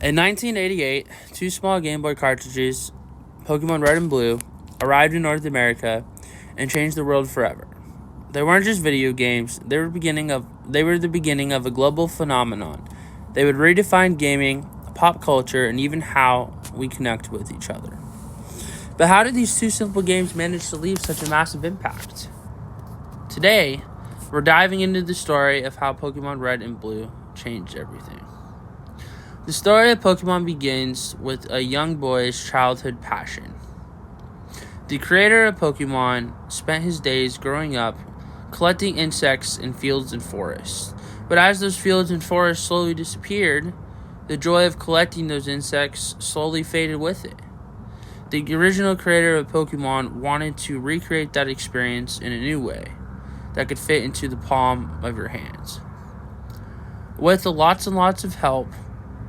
In 1988, two small Game Boy cartridges, Pokémon Red and Blue, arrived in North America and changed the world forever. They weren't just video games, they were the beginning of a global phenomenon. They would redefine gaming, pop culture, and even how we connect with each other. But how did these two simple games manage to leave such a massive impact? Today, we're diving into the story of how Pokémon Red and Blue changed everything. The story of Pokémon begins with a young boy's childhood passion. The creator of Pokémon spent his days growing up collecting insects in fields and forests. But as those fields and forests slowly disappeared, the joy of collecting those insects slowly faded with it. The original creator of Pokémon wanted to recreate that experience in a new way that could fit into the palm of your hands. With lots and lots of help,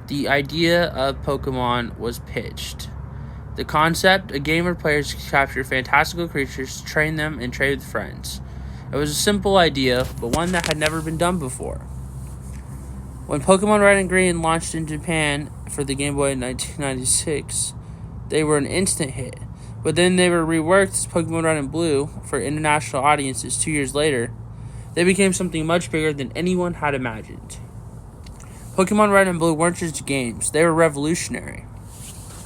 the idea of Pokémon was pitched. The concept, a game where players could capture fantastical creatures, train them, and trade with friends. It was a simple idea, but one that had never been done before. When Pokémon Red and Green launched in Japan for the Game Boy in 1996, they were an instant hit. But then they were reworked as Pokémon Red and Blue for international audiences 2 years later. They became something much bigger than anyone had imagined. Pokémon Red and Blue weren't just games, they were revolutionary.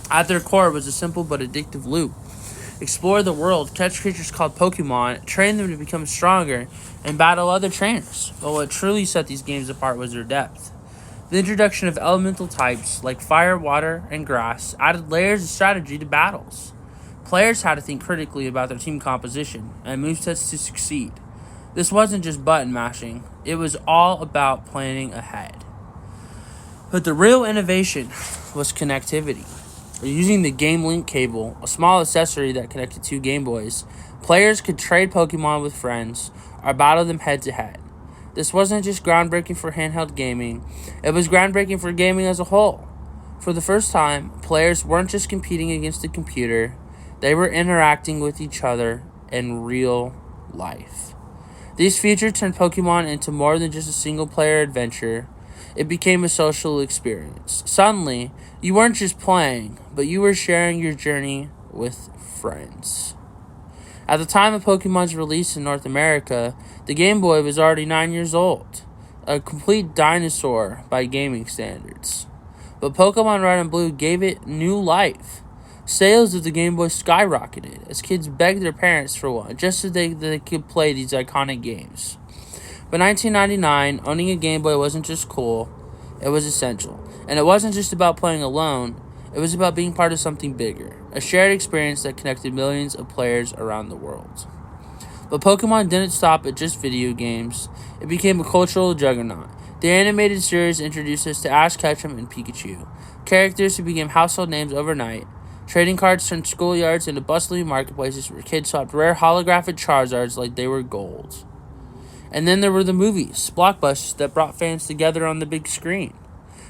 At their core was a simple but addictive loop. Explore the world, catch creatures called Pokémon, train them to become stronger, and battle other trainers. But what truly set these games apart was their depth. The introduction of elemental types like fire, water, and grass added layers of strategy to battles. Players had to think critically about their team composition and movesets to succeed. This wasn't just button mashing, it was all about planning ahead. But the real innovation was connectivity. Using the Game Link cable, a small accessory that connected two Game Boys, players could trade Pokemon with friends or battle them head to head. This wasn't just groundbreaking for handheld gaming, it was groundbreaking for gaming as a whole. For the first time, players weren't just competing against the computer, they were interacting with each other in real life. These features turned Pokemon into more than just a single-player adventure. It became a social experience. Suddenly, you weren't just playing, but you were sharing your journey with friends. At the time of Pokemon's release in North America, the Game Boy was already 9 years old, a complete dinosaur by gaming standards. But Pokemon Red and Blue gave it new life. Sales of the Game Boy skyrocketed as kids begged their parents for one, just so they could play these iconic games. By 1999, owning a Game Boy wasn't just cool, it was essential. And it wasn't just about playing alone, it was about being part of something bigger, a shared experience that connected millions of players around the world. But Pokemon didn't stop at just video games, it became a cultural juggernaut. The animated series introduced us to Ash Ketchum and Pikachu, characters who became household names overnight. Trading cards turned schoolyards into bustling marketplaces where kids swapped rare holographic Charizards like they were gold. And then there were the movies, blockbusters that brought fans together on the big screen.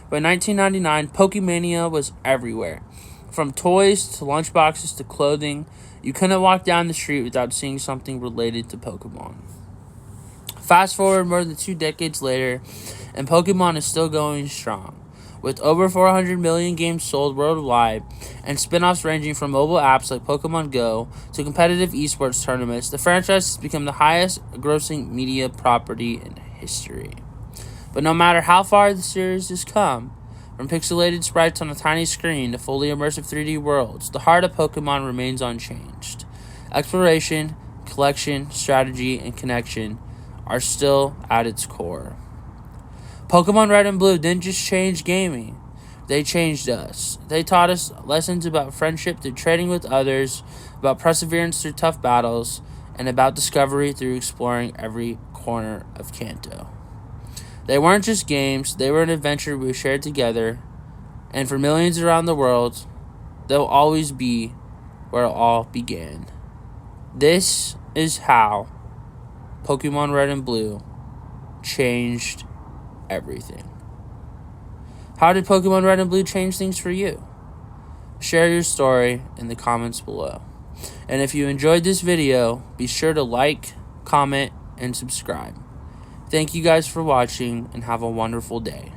By 1999, Pokemania was everywhere. From toys to lunchboxes to clothing, you couldn't walk down the street without seeing something related to Pokemon. Fast forward more than 2 decades later, and Pokemon is still going strong. With over 400 million games sold worldwide, and spin-offs ranging from mobile apps like Pokemon Go to competitive esports tournaments, the franchise has become the highest-grossing media property in history. But no matter how far the series has come, from pixelated sprites on a tiny screen to fully immersive 3D worlds, the heart of Pokemon remains unchanged. Exploration, collection, strategy, and connection are still at its core. Pokemon Red and Blue didn't just change gaming, they changed us. They taught us lessons about friendship through trading with others, about perseverance through tough battles, and about discovery through exploring every corner of Kanto. They weren't just games, they were an adventure we shared together, and for millions around the world, they'll always be where it all began. This is how Pokemon Red and Blue changed everything. How did Pokemon Red and Blue change things for you? Share your story in the comments below. And if you enjoyed this video, be sure to like, comment, and subscribe. Thank you guys for watching, and have a wonderful day.